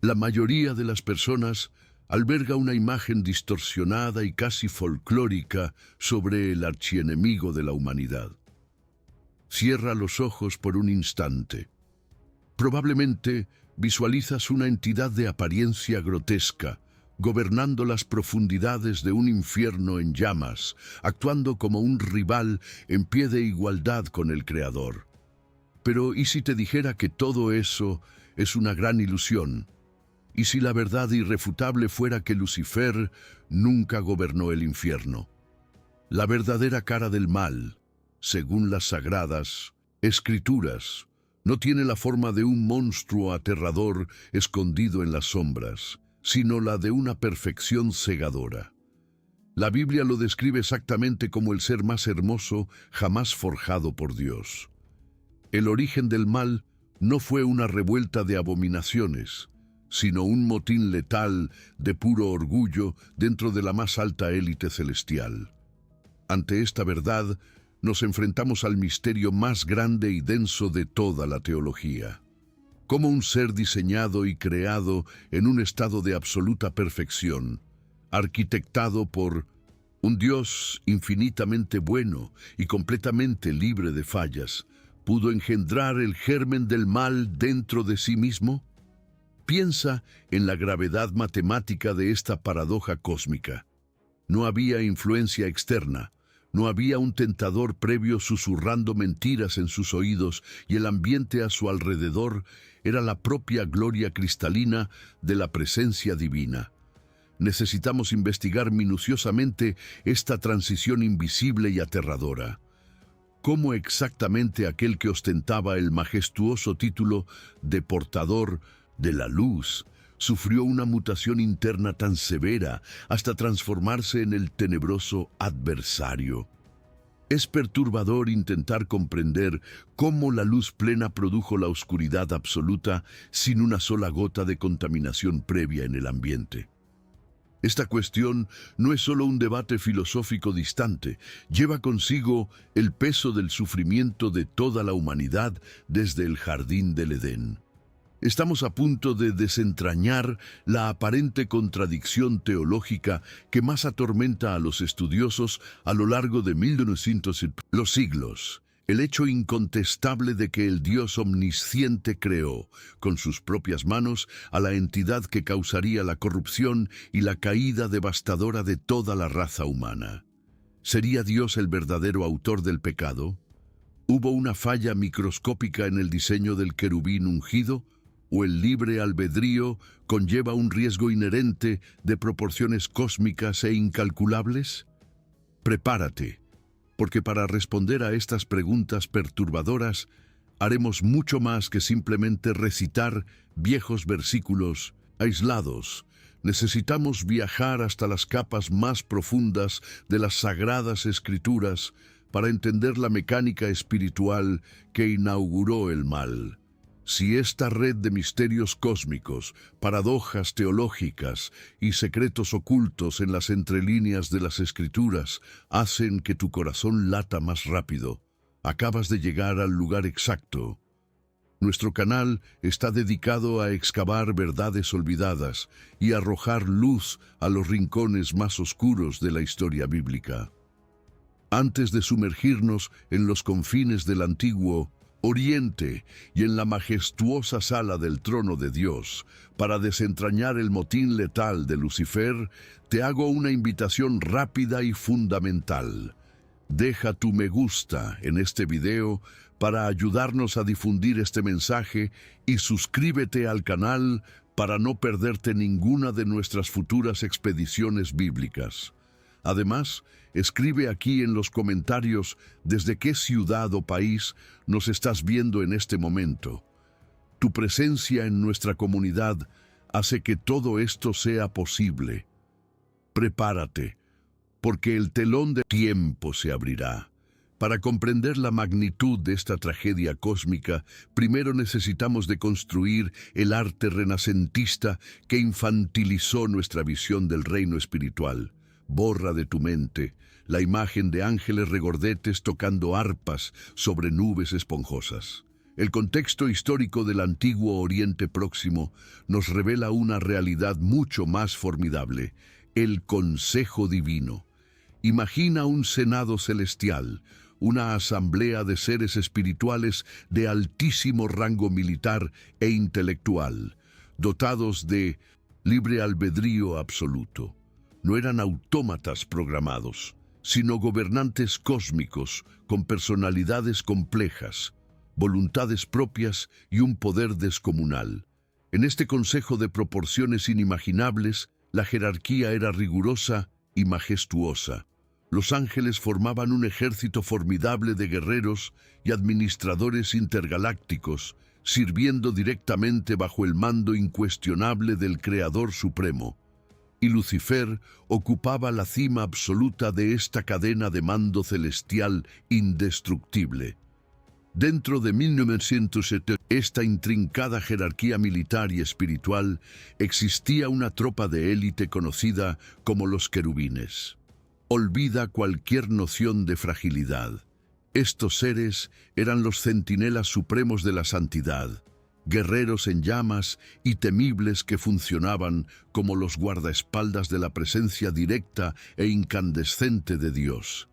La mayoría de las personas alberga una imagen distorsionada y casi folclórica sobre el archienemigo de la humanidad. Cierra los ojos por un instante. Probablemente visualizas una entidad de apariencia grotesca, gobernando las profundidades de un infierno en llamas, actuando como un rival en pie de igualdad con el Creador. Pero ¿y si te dijera que todo eso es una gran ilusión? ¿Y si la verdad irrefutable fuera que Lucifer nunca gobernó el infierno? La verdadera cara del mal, según las sagradas Escrituras, no tiene la forma de un monstruo aterrador escondido en las sombras, sino la de una perfección cegadora. La Biblia lo describe exactamente como el ser más hermoso jamás forjado por Dios. El origen del mal no fue una revuelta de abominaciones, sino un motín letal de puro orgullo dentro de la más alta élite celestial. Ante esta verdad, nos enfrentamos al misterio más grande y denso de toda la teología. Cómo un ser diseñado y creado en un estado de absoluta perfección, arquitectado por un Dios infinitamente bueno y completamente libre de fallas, pudo engendrar el germen del mal dentro de sí mismo. Piensa en la gravedad matemática de esta paradoja cósmica. No había influencia externa, no había un tentador previo susurrando mentiras en sus oídos, y el ambiente a su alrededor era la propia gloria cristalina de la presencia divina. Necesitamos investigar minuciosamente esta transición invisible y aterradora. ¿Cómo exactamente aquel que ostentaba el majestuoso título de portador de la luz sufrió una mutación interna tan severa hasta transformarse en el tenebroso adversario? Es perturbador intentar comprender cómo la luz plena produjo la oscuridad absoluta sin una sola gota de contaminación previa en el ambiente. Esta cuestión no es solo un debate filosófico distante, lleva consigo el peso del sufrimiento de toda la humanidad desde el jardín del Edén. Estamos a punto de desentrañar la aparente contradicción teológica que más atormenta a los estudiosos a lo largo de 1900 los siglos. El hecho incontestable de que el Dios omnisciente creó, con sus propias manos, a la entidad que causaría la corrupción y la caída devastadora de toda la raza humana. ¿Sería Dios el verdadero autor del pecado? ¿Hubo una falla microscópica en el diseño del querubín ungido? ¿O el libre albedrío conlleva un riesgo inherente de proporciones cósmicas e incalculables? Prepárate, porque para responder a estas preguntas perturbadoras, haremos mucho más que simplemente recitar viejos versículos aislados. Necesitamos viajar hasta las capas más profundas de las sagradas Escrituras para entender la mecánica espiritual que inauguró el mal. Si esta red de misterios cósmicos, paradojas teológicas y secretos ocultos en las entrelíneas de las Escrituras hacen que tu corazón lata más rápido, acabas de llegar al lugar exacto. Nuestro canal está dedicado a excavar verdades olvidadas y arrojar luz a los rincones más oscuros de la historia bíblica. Antes de sumergirnos en los confines del antiguo Oriente y en la majestuosa sala del trono de Dios, para desentrañar el motín letal de Lucifer, te hago una invitación rápida y fundamental. Deja tu me gusta en este video para ayudarnos a difundir este mensaje y suscríbete al canal para no perderte ninguna de nuestras futuras expediciones bíblicas. Además, escribe aquí en los comentarios desde qué ciudad o país nos estás viendo en este momento. Tu presencia en nuestra comunidad hace que todo esto sea posible. Prepárate, porque el telón de tiempo se abrirá. Para comprender la magnitud de esta tragedia cósmica, primero necesitamos deconstruir el arte renacentista que infantilizó nuestra visión del reino espiritual. Borra de tu mente la imagen de ángeles regordetes tocando arpas sobre nubes esponjosas. El contexto histórico del antiguo Oriente Próximo nos revela una realidad mucho más formidable: el Consejo Divino. Imagina un Senado celestial, una asamblea de seres espirituales de altísimo rango militar e intelectual, dotados de libre albedrío absoluto. No eran autómatas programados, sino gobernantes cósmicos con personalidades complejas, voluntades propias y un poder descomunal. En este consejo de proporciones inimaginables, la jerarquía era rigurosa y majestuosa. Los ángeles formaban un ejército formidable de guerreros y administradores intergalácticos, sirviendo directamente bajo el mando incuestionable del Creador Supremo. Y Lucifer ocupaba la cima absoluta de esta cadena de mando celestial indestructible. Dentro de 1970, esta intrincada jerarquía militar y espiritual, existía una tropa de élite conocida como los querubines. Olvida cualquier noción de fragilidad. Estos seres eran los centinelas supremos de la santidad, guerreros en llamas y temibles que funcionaban como los guardaespaldas de la presencia directa e incandescente de Dios.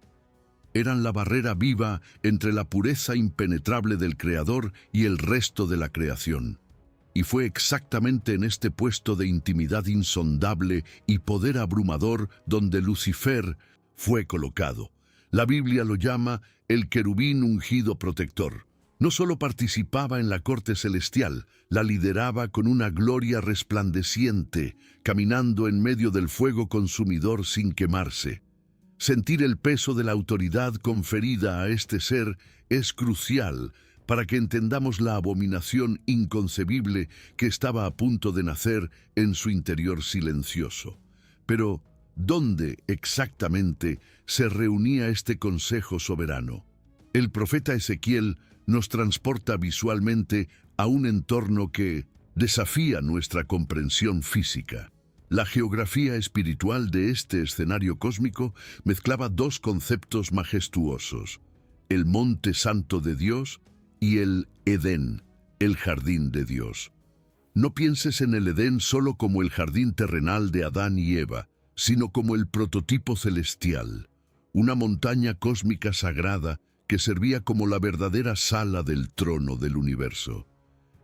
Eran la barrera viva entre la pureza impenetrable del Creador y el resto de la creación. Y fue exactamente en este puesto de intimidad insondable y poder abrumador donde Lucifer fue colocado. La Biblia lo llama el querubín ungido protector. No solo participaba en la corte celestial, la lideraba con una gloria resplandeciente, caminando en medio del fuego consumidor sin quemarse. Sentir el peso de la autoridad conferida a este ser es crucial para que entendamos la abominación inconcebible que estaba a punto de nacer en su interior silencioso. Pero, ¿dónde exactamente se reunía este consejo soberano? El profeta Ezequiel nos transporta visualmente a un entorno que desafía nuestra comprensión física. La geografía espiritual de este escenario cósmico mezclaba dos conceptos majestuosos: el Monte Santo de Dios y el Edén, el Jardín de Dios. No pienses en el Edén solo como el jardín terrenal de Adán y Eva, sino como el prototipo celestial, una montaña cósmica sagrada que servía como la verdadera sala del trono del universo.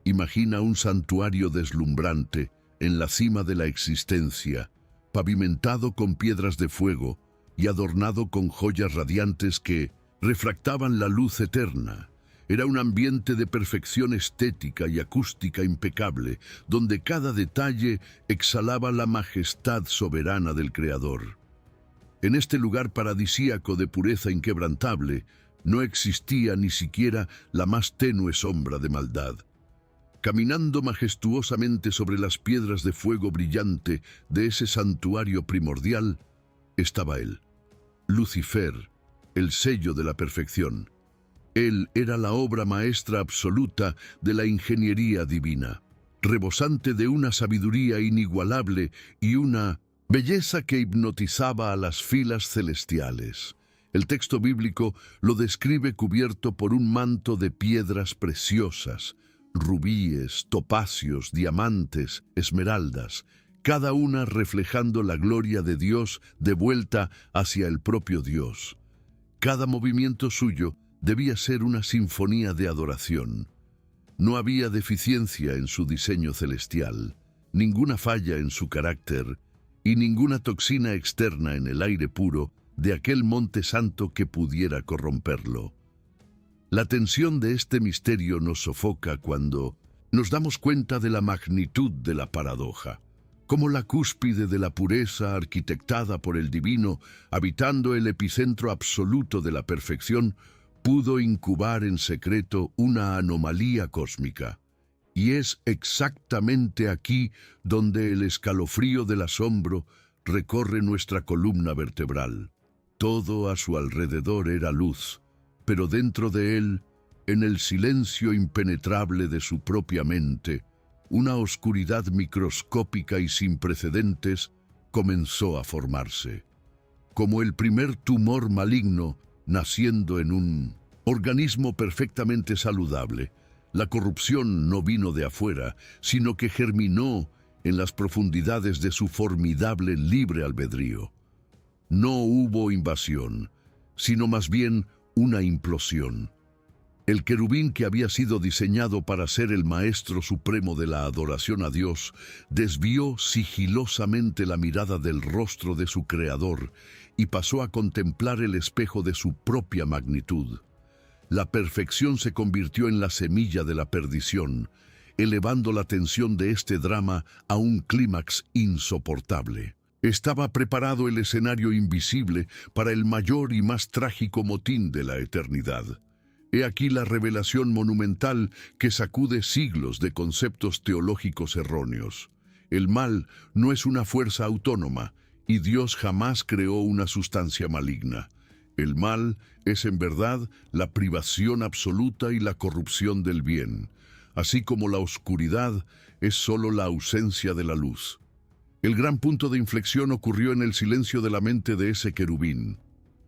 Imagina un santuario deslumbrante en la cima de la existencia, pavimentado con piedras de fuego y adornado con joyas radiantes que refractaban la luz eterna. Era un ambiente de perfección estética y acústica impecable, donde cada detalle exhalaba la majestad soberana del Creador. En este lugar paradisíaco de pureza inquebrantable, no existía ni siquiera la más tenue sombra de maldad. Caminando majestuosamente sobre las piedras de fuego brillante de ese santuario primordial, estaba él, Lucifer, el sello de la perfección. Él era la obra maestra absoluta de la ingeniería divina, rebosante de una sabiduría inigualable y una belleza que hipnotizaba a las filas celestiales. El texto bíblico lo describe cubierto por un manto de piedras preciosas, rubíes, topacios, diamantes, esmeraldas, cada una reflejando la gloria de Dios de vuelta hacia el propio Dios. Cada movimiento suyo debía ser una sinfonía de adoración. No había deficiencia en su diseño celestial, ninguna falla en su carácter y ninguna toxina externa en el aire puro de aquel monte santo que pudiera corromperlo. La tensión de este misterio nos sofoca cuando nos damos cuenta de la magnitud de la paradoja, como la cúspide de la pureza arquitectada por el divino, habitando el epicentro absoluto de la perfección, pudo incubar en secreto una anomalía cósmica. Y es exactamente aquí donde el escalofrío del asombro recorre nuestra columna vertebral. Todo a su alrededor era luz, pero dentro de él, en el silencio impenetrable de su propia mente, una oscuridad microscópica y sin precedentes comenzó a formarse. Como el primer tumor maligno naciendo en un organismo perfectamente saludable, La corrupción no vino de afuera, sino que germinó en las profundidades de su formidable libre albedrío. No hubo invasión, sino más bien una implosión. El querubín, que había sido diseñado para ser el maestro supremo de la adoración a Dios, desvió sigilosamente la mirada del rostro de su creador y pasó a contemplar el espejo de su propia magnitud. La perfección se convirtió en la semilla de la perdición, elevando la tensión de este drama a un clímax insoportable. Estaba preparado el escenario invisible para el mayor y más trágico motín de la eternidad. He aquí la revelación monumental que sacude siglos de conceptos teológicos erróneos. El mal no es una fuerza autónoma, y Dios jamás creó una sustancia maligna. El mal es en verdad la privación absoluta y la corrupción del bien, así como la oscuridad es solo la ausencia de la luz. El gran punto de inflexión ocurrió en el silencio de la mente de ese querubín.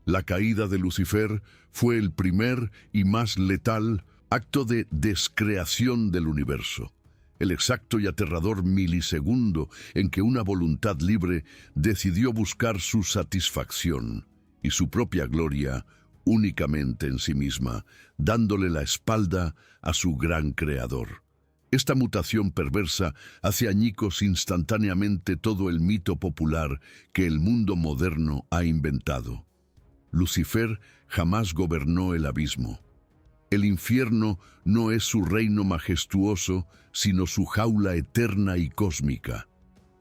La caída de Lucifer fue el primer y más letal acto de descreación del universo, el exacto y aterrador milisegundo en que una voluntad libre decidió buscar su satisfacción y su propia gloria únicamente en sí misma, dándole la espalda a su gran creador. Esta mutación perversa hace añicos instantáneamente todo el mito popular que el mundo moderno ha inventado. Lucifer jamás gobernó el abismo. El infierno no es su reino majestuoso, sino su jaula eterna y cósmica.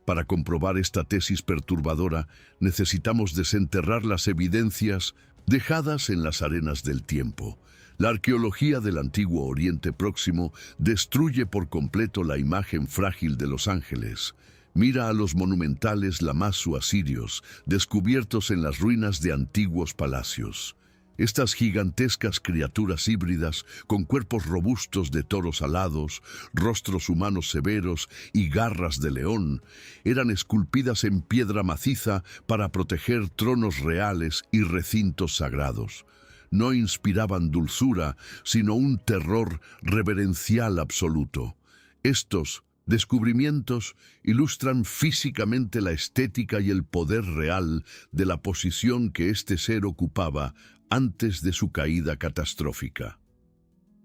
Para comprobar esta tesis perturbadora, necesitamos desenterrar las evidencias dejadas en las arenas del tiempo. La arqueología del antiguo Oriente Próximo destruye por completo la imagen frágil de los ángeles. Mira a los monumentales lamasu asirios, descubiertos en las ruinas de antiguos palacios. Estas gigantescas criaturas híbridas, con cuerpos robustos de toros alados, rostros humanos severos y garras de león, eran esculpidas en piedra maciza para proteger tronos reales y recintos sagrados. No inspiraban dulzura, sino un terror reverencial absoluto. Estos descubrimientos ilustran físicamente la estética y el poder real de la posición que este ser ocupaba antes de su caída catastrófica.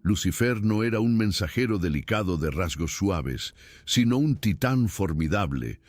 Lucifer no era un mensajero delicado de rasgos suaves, sino un titán formidable,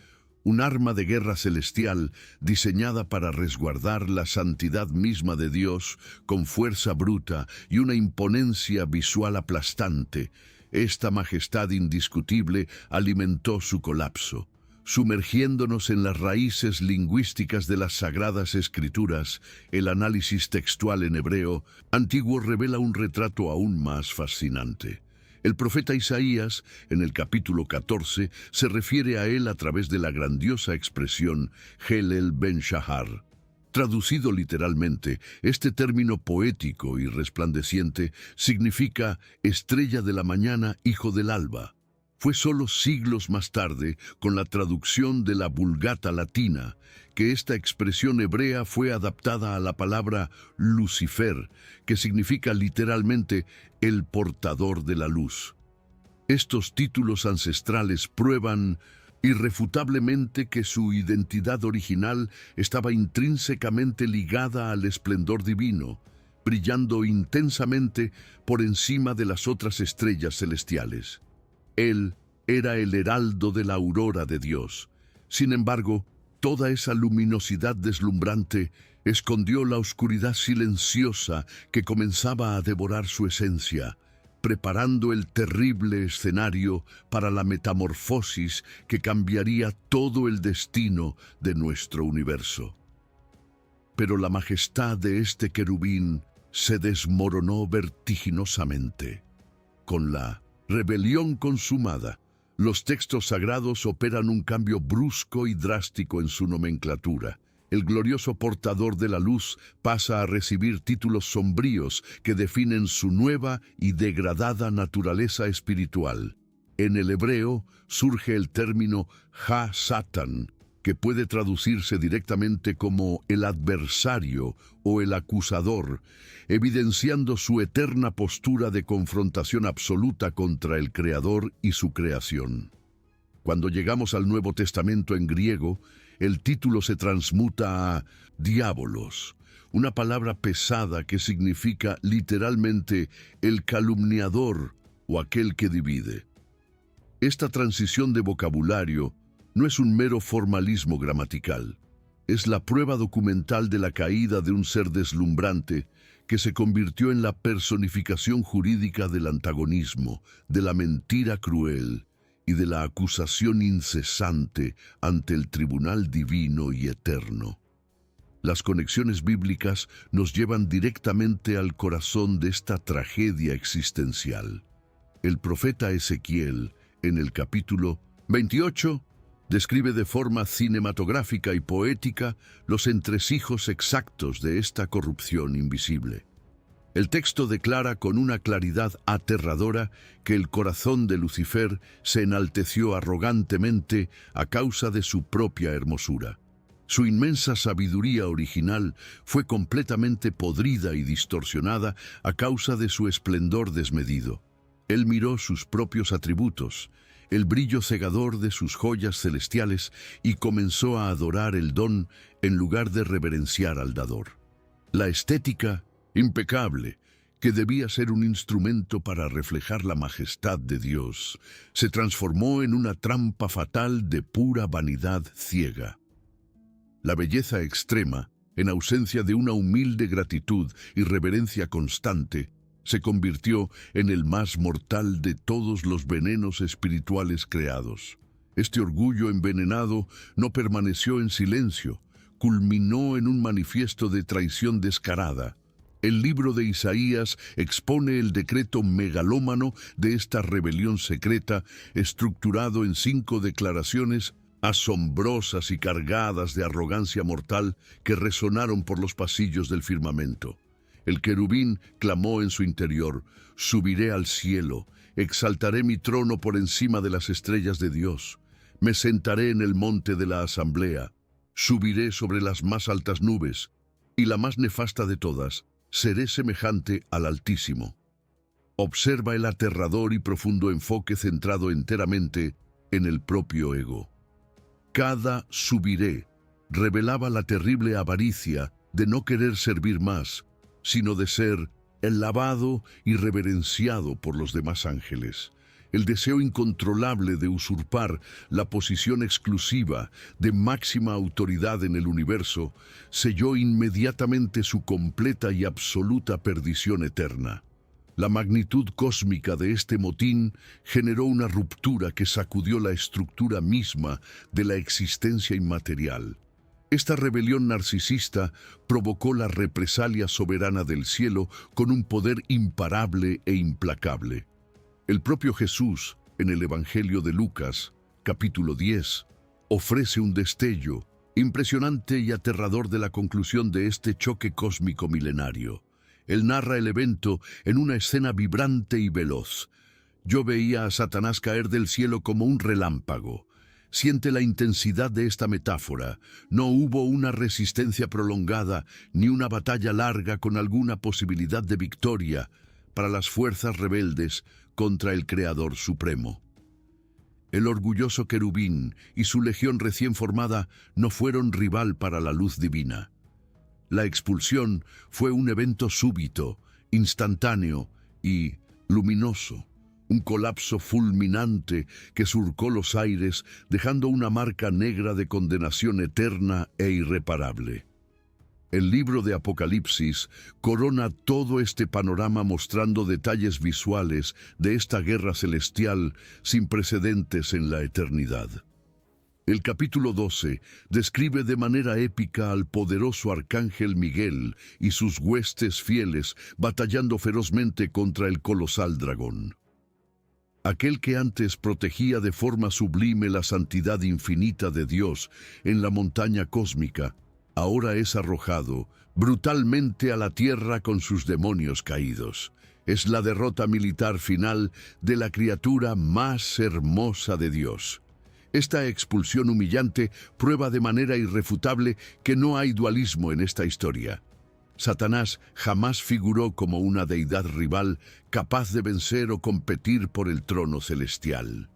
un arma de guerra celestial diseñada para resguardar la santidad misma de Dios con fuerza bruta y una imponencia visual aplastante. Esta majestad indiscutible alimentó su colapso. Sumergiéndonos en las raíces lingüísticas de las Sagradas Escrituras, el análisis textual en hebreo antiguo revela un retrato aún más fascinante. El profeta Isaías, en el capítulo 14, se refiere a él a través de la grandiosa expresión Helel ben Shahar. Traducido literalmente, este término poético y resplandeciente significa estrella de la mañana, hijo del alba. Fue solo siglos más tarde, con la traducción de la Vulgata latina, que esta expresión hebrea fue adaptada a la palabra Lucifer, que significa literalmente el portador de la luz. Estos títulos ancestrales prueban irrefutablemente que su identidad original estaba intrínsecamente ligada al esplendor divino, brillando intensamente por encima de las otras estrellas celestiales. Él era el heraldo de la aurora de Dios. Sin embargo, toda esa luminosidad deslumbrante escondió la oscuridad silenciosa que comenzaba a devorar su esencia, preparando el terrible escenario para la metamorfosis que cambiaría todo el destino de nuestro universo. Pero la majestad de este querubín se desmoronó vertiginosamente. Con la rebelión consumada, los textos sagrados operan un cambio brusco y drástico en su nomenclatura. El glorioso portador de la luz pasa a recibir títulos sombríos que definen su nueva y degradada naturaleza espiritual. En el hebreo surge el término Ha-Satan, que puede traducirse directamente como el adversario o el acusador, evidenciando su eterna postura de confrontación absoluta contra el Creador y su creación. Cuando llegamos al Nuevo Testamento en griego, el título se transmuta a diabolos, una palabra pesada que significa literalmente el calumniador o aquel que divide. Esta transición de vocabulario no es un mero formalismo gramatical, es la prueba documental de la caída de un ser deslumbrante que se convirtió en la personificación jurídica del antagonismo, de la mentira cruel y de la acusación incesante ante el tribunal divino y eterno. Las conexiones bíblicas nos llevan directamente al corazón de esta tragedia existencial. El profeta Ezequiel, en el capítulo 28, describe de forma cinematográfica y poética los entresijos exactos de esta corrupción invisible. El texto declara con una claridad aterradora que el corazón de Lucifer se enalteció arrogantemente a causa de su propia hermosura. Su inmensa sabiduría original fue completamente podrida y distorsionada a causa de su esplendor desmedido. Él miró sus propios atributos, el brillo cegador de sus joyas celestiales, y comenzó a adorar el don en lugar de reverenciar al dador. La estética, impecable, que debía ser un instrumento para reflejar la majestad de Dios, se transformó en una trampa fatal de pura vanidad ciega. La belleza extrema, en ausencia de una humilde gratitud y reverencia constante, se convirtió en el más mortal de todos los venenos espirituales creados. Este orgullo envenenado no permaneció en silencio, culminó en un manifiesto de traición descarada. El libro de Isaías expone el decreto megalómano de esta rebelión secreta, estructurado en 5 declaraciones asombrosas y cargadas de arrogancia mortal que resonaron por los pasillos del firmamento. El querubín clamó en su interior: subiré al cielo, exaltaré mi trono por encima de las estrellas de Dios, me sentaré en el monte de la asamblea, subiré sobre las más altas nubes, y la más nefasta de todas, seré semejante al Altísimo. Observa el aterrador y profundo enfoque centrado enteramente en el propio ego. Cada subiré revelaba la terrible avaricia de no querer servir más, sino de ser alabado y reverenciado por los demás ángeles. El deseo incontrolable de usurpar la posición exclusiva de máxima autoridad en el universo selló inmediatamente su completa y absoluta perdición eterna. La magnitud cósmica de este motín generó una ruptura que sacudió la estructura misma de la existencia inmaterial. Esta rebelión narcisista provocó la represalia soberana del cielo con un poder imparable e implacable. El propio Jesús, en el Evangelio de Lucas, capítulo 10, ofrece un destello impresionante y aterrador de la conclusión de este choque cósmico milenario. Él narra el evento en una escena vibrante y veloz. Yo veía a Satanás caer del cielo como un relámpago. Siente la intensidad de esta metáfora. No hubo una resistencia prolongada ni una batalla larga con alguna posibilidad de victoria para las fuerzas rebeldes contra el Creador Supremo. El orgulloso querubín y su legión recién formada no fueron rival para la luz divina. La expulsión fue un evento súbito, instantáneo y luminoso. Un colapso fulminante que surcó los aires, dejando una marca negra de condenación eterna e irreparable. El libro de Apocalipsis corona todo este panorama mostrando detalles visuales de esta guerra celestial sin precedentes en la eternidad. El capítulo 12 describe de manera épica al poderoso arcángel Miguel y sus huestes fieles batallando ferozmente contra el colosal dragón. Aquel que antes protegía de forma sublime la santidad infinita de Dios en la montaña cósmica, ahora es arrojado brutalmente a la tierra con sus demonios caídos. Es la derrota militar final de la criatura más hermosa de Dios. Esta expulsión humillante prueba de manera irrefutable que no hay dualismo en esta historia. Satanás jamás figuró como una deidad rival capaz de vencer o competir por el trono celestial.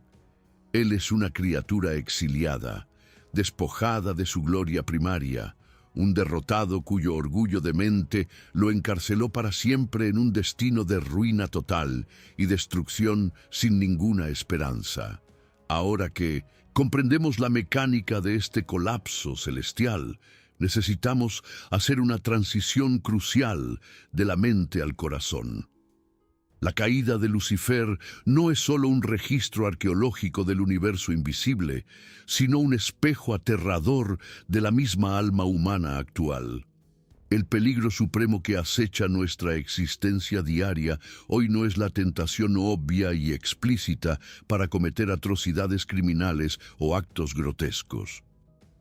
Él es una criatura exiliada, despojada de su gloria primaria, un derrotado cuyo orgullo de mente lo encarceló para siempre en un destino de ruina total y destrucción sin ninguna esperanza. Ahora que comprendemos la mecánica de este colapso celestial, necesitamos hacer una transición crucial de la mente al corazón. La caída de Lucifer no es solo un registro arqueológico del universo invisible, sino un espejo aterrador de la misma alma humana actual. El peligro supremo que acecha nuestra existencia diaria hoy no es la tentación obvia y explícita para cometer atrocidades criminales o actos grotescos.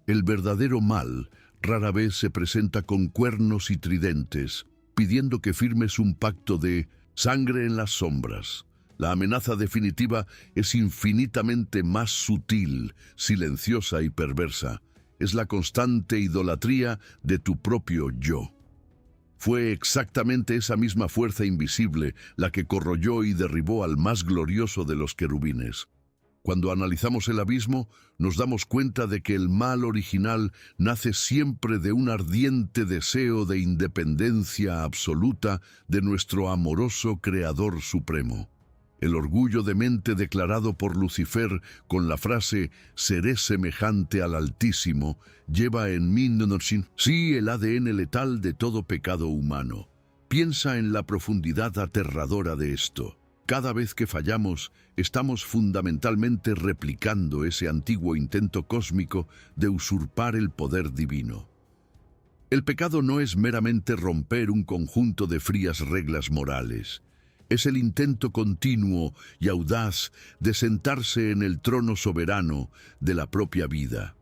El verdadero mal rara vez se presenta con cuernos y tridentes, pidiendo que firmes un pacto de sangre en las sombras. La amenaza definitiva es infinitamente más sutil, silenciosa y perversa. Es la constante idolatría de tu propio yo. Fue exactamente esa misma fuerza invisible la que corroyó y derribó al más glorioso de los querubines. Cuando analizamos el abismo, nos damos cuenta de que el mal original nace siempre de un ardiente deseo de independencia absoluta de nuestro amoroso Creador Supremo. El orgullo de mente declarado por Lucifer con la frase «seré semejante al Altísimo» lleva en sí el ADN letal de todo pecado humano. Piensa en la profundidad aterradora de esto. Cada vez que fallamos, estamos fundamentalmente replicando ese antiguo intento cósmico de usurpar el poder divino. El pecado no es meramente romper un conjunto de frías reglas morales. Es el intento continuo y audaz de sentarse en el trono soberano de la propia vida.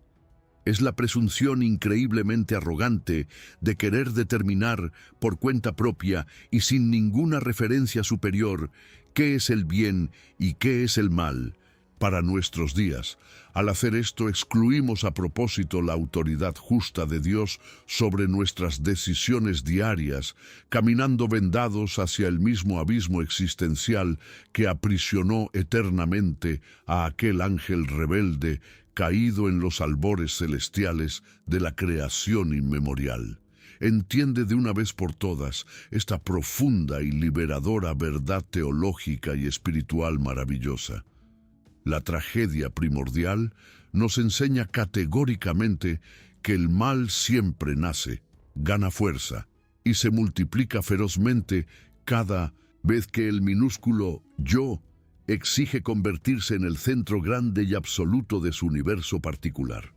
Es la presunción increíblemente arrogante de querer determinar por cuenta propia y sin ninguna referencia superior qué es el bien y qué es el mal para nuestros días. Al hacer esto, excluimos a propósito la autoridad justa de Dios sobre nuestras decisiones diarias, caminando vendados hacia el mismo abismo existencial que aprisionó eternamente a aquel ángel rebelde caído en los albores celestiales de la creación inmemorial. Entiende de una vez por todas esta profunda y liberadora verdad teológica y espiritual maravillosa. La tragedia primordial nos enseña categóricamente que el mal siempre nace, gana fuerza y se multiplica ferozmente cada vez que el minúsculo yo exige convertirse en el centro grande y absoluto de su universo particular.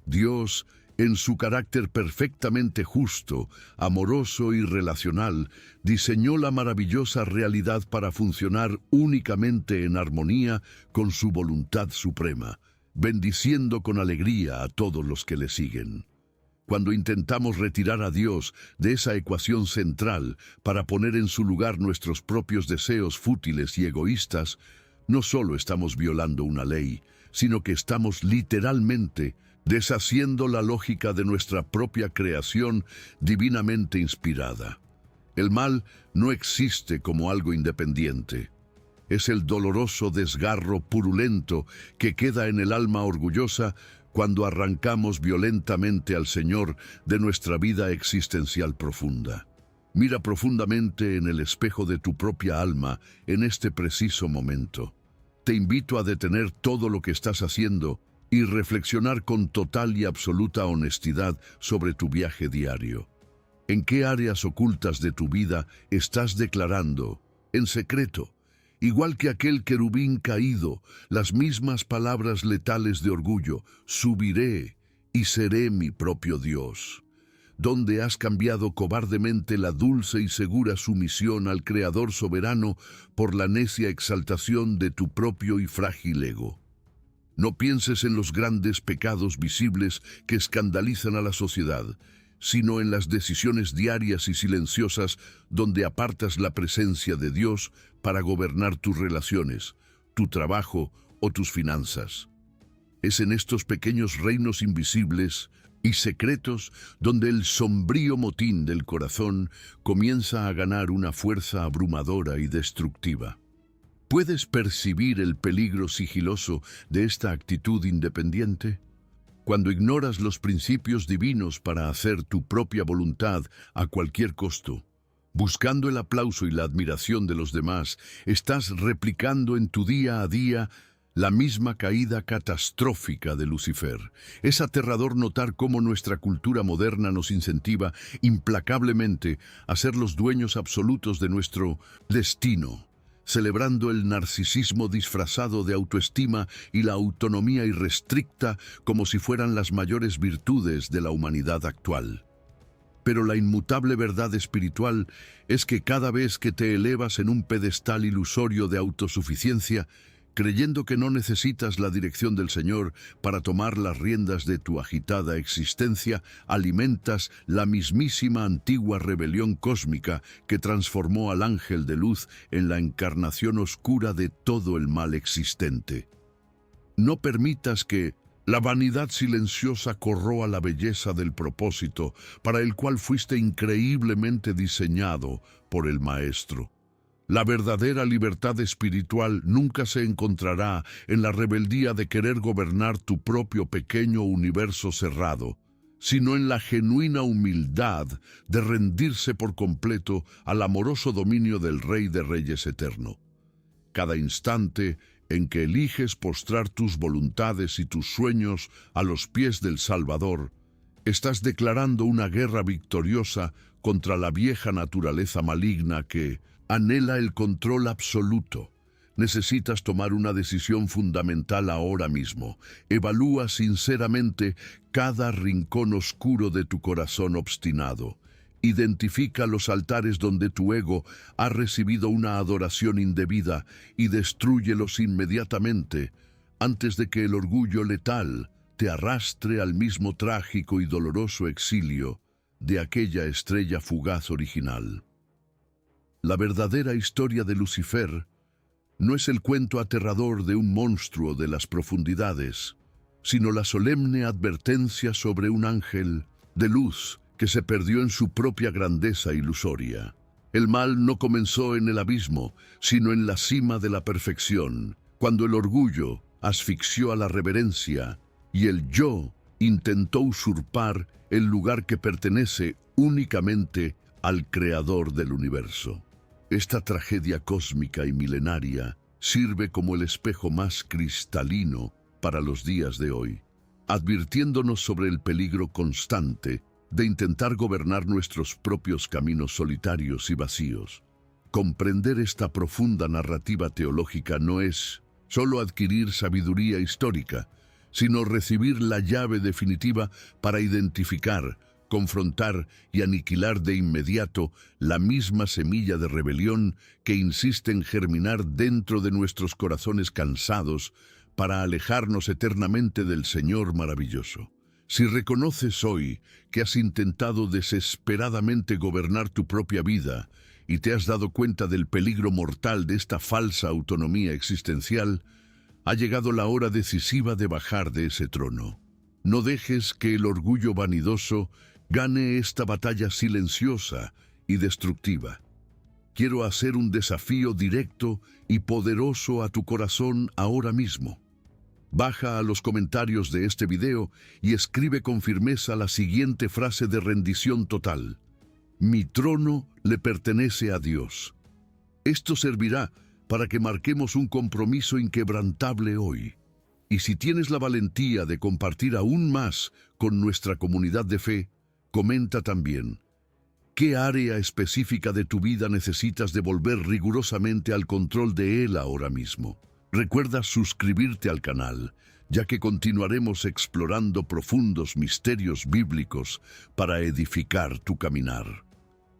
Dios, en su carácter perfectamente justo, amoroso y relacional, diseñó la maravillosa realidad para funcionar únicamente en armonía con su voluntad suprema, bendiciendo con alegría a todos los que le siguen. Cuando intentamos retirar a Dios de esa ecuación central para poner en su lugar nuestros propios deseos fútiles y egoístas, no solo estamos violando una ley, sino que estamos literalmente deshaciendo la lógica de nuestra propia creación divinamente inspirada. El mal no existe como algo independiente. Es el doloroso desgarro purulento que queda en el alma orgullosa cuando arrancamos violentamente al Señor de nuestra vida existencial profunda. Mira profundamente en el espejo de tu propia alma en este preciso momento. Te invito a detener todo lo que estás haciendo y reflexionar con total y absoluta honestidad sobre tu viaje diario. ¿En qué áreas ocultas de tu vida estás declarando, en secreto, igual que aquel querubín caído, las mismas palabras letales de orgullo: subiré y seré mi propio Dios? ¿Dónde has cambiado cobardemente la dulce y segura sumisión al Creador soberano por la necia exaltación de tu propio y frágil ego? No pienses en los grandes pecados visibles que escandalizan a la sociedad, sino en las decisiones diarias y silenciosas donde apartas la presencia de Dios para gobernar tus relaciones, tu trabajo o tus finanzas. Es en estos pequeños reinos invisibles y secretos donde el sombrío motín del corazón comienza a ganar una fuerza abrumadora y destructiva. ¿Puedes percibir el peligro sigiloso de esta actitud independiente? Cuando ignoras los principios divinos para hacer tu propia voluntad a cualquier costo, buscando el aplauso y la admiración de los demás, estás replicando en tu día a día la misma caída catastrófica de Lucifer. Es aterrador notar cómo nuestra cultura moderna nos incentiva implacablemente a ser los dueños absolutos de nuestro destino, celebrando el narcisismo disfrazado de autoestima y la autonomía irrestricta como si fueran las mayores virtudes de la humanidad actual. Pero la inmutable verdad espiritual es que cada vez que te elevas en un pedestal ilusorio de autosuficiencia, creyendo que no necesitas la dirección del Señor para tomar las riendas de tu agitada existencia, alimentas la mismísima antigua rebelión cósmica que transformó al ángel de luz en la encarnación oscura de todo el mal existente. No permitas que la vanidad silenciosa corroa la belleza del propósito para el cual fuiste increíblemente diseñado por el Maestro. La verdadera libertad espiritual nunca se encontrará en la rebeldía de querer gobernar tu propio pequeño universo cerrado, sino en la genuina humildad de rendirse por completo al amoroso dominio del Rey de Reyes eterno. Cada instante en que eliges postrar tus voluntades y tus sueños a los pies del Salvador, estás declarando una guerra victoriosa contra la vieja naturaleza maligna que anhela el control absoluto. Necesitas tomar una decisión fundamental ahora mismo. Evalúa sinceramente cada rincón oscuro de tu corazón obstinado. Identifica los altares donde tu ego ha recibido una adoración indebida y destrúyelos inmediatamente antes de que el orgullo letal te arrastre al mismo trágico y doloroso exilio de aquella estrella fugaz original. La verdadera historia de Lucifer no es el cuento aterrador de un monstruo de las profundidades, sino la solemne advertencia sobre un ángel de luz que se perdió en su propia grandeza ilusoria. El mal no comenzó en el abismo, sino en la cima de la perfección, cuando el orgullo asfixió a la reverencia y el yo intentó usurpar el lugar que pertenece únicamente al Creador del universo. Esta tragedia cósmica y milenaria sirve como el espejo más cristalino para los días de hoy, advirtiéndonos sobre el peligro constante de intentar gobernar nuestros propios caminos solitarios y vacíos. Comprender esta profunda narrativa teológica no es solo adquirir sabiduría histórica, sino recibir la llave definitiva para identificar, confrontar y aniquilar de inmediato la misma semilla de rebelión que insiste en germinar dentro de nuestros corazones cansados para alejarnos eternamente del Señor maravilloso. Si reconoces hoy que has intentado desesperadamente gobernar tu propia vida y te has dado cuenta del peligro mortal de esta falsa autonomía existencial, ha llegado la hora decisiva de bajar de ese trono. No dejes que el orgullo vanidoso gane esta batalla silenciosa y destructiva. Quiero hacer un desafío directo y poderoso a tu corazón ahora mismo. Baja a los comentarios de este video y escribe con firmeza la siguiente frase de rendición total: mi trono le pertenece a Dios. Esto servirá para que marquemos un compromiso inquebrantable hoy. Y si tienes la valentía de compartir aún más con nuestra comunidad de fe, comenta también: ¿qué área específica de tu vida necesitas devolver rigurosamente al control de él ahora mismo? Recuerda suscribirte al canal, ya que continuaremos explorando profundos misterios bíblicos para edificar tu caminar.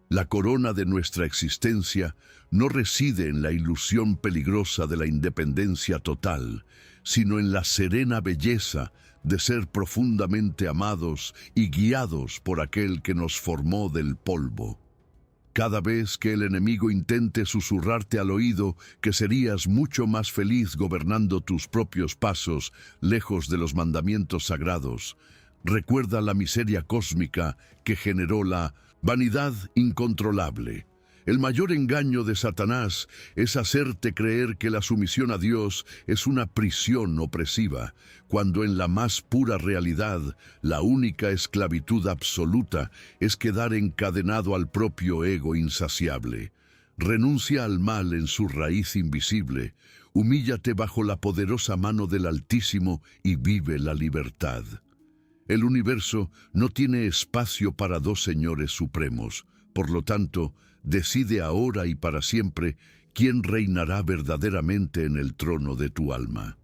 La corona de nuestra existencia no reside en la ilusión peligrosa de la independencia total, sino en la serena belleza de ser profundamente amados y guiados por aquel que nos formó del polvo. Cada vez que el enemigo intente susurrarte al oído que serías mucho más feliz gobernando tus propios pasos, lejos de los mandamientos sagrados, recuerda la miseria cósmica que generó la vanidad incontrolable. El mayor engaño de Satanás es hacerte creer que la sumisión a Dios es una prisión opresiva, cuando en la más pura realidad, la única esclavitud absoluta es quedar encadenado al propio ego insaciable. Renuncia al mal en su raíz invisible, humíllate bajo la poderosa mano del Altísimo y vive la libertad. El universo no tiene espacio para dos señores supremos, por lo tanto, decide ahora y para siempre quién reinará verdaderamente en el trono de tu alma.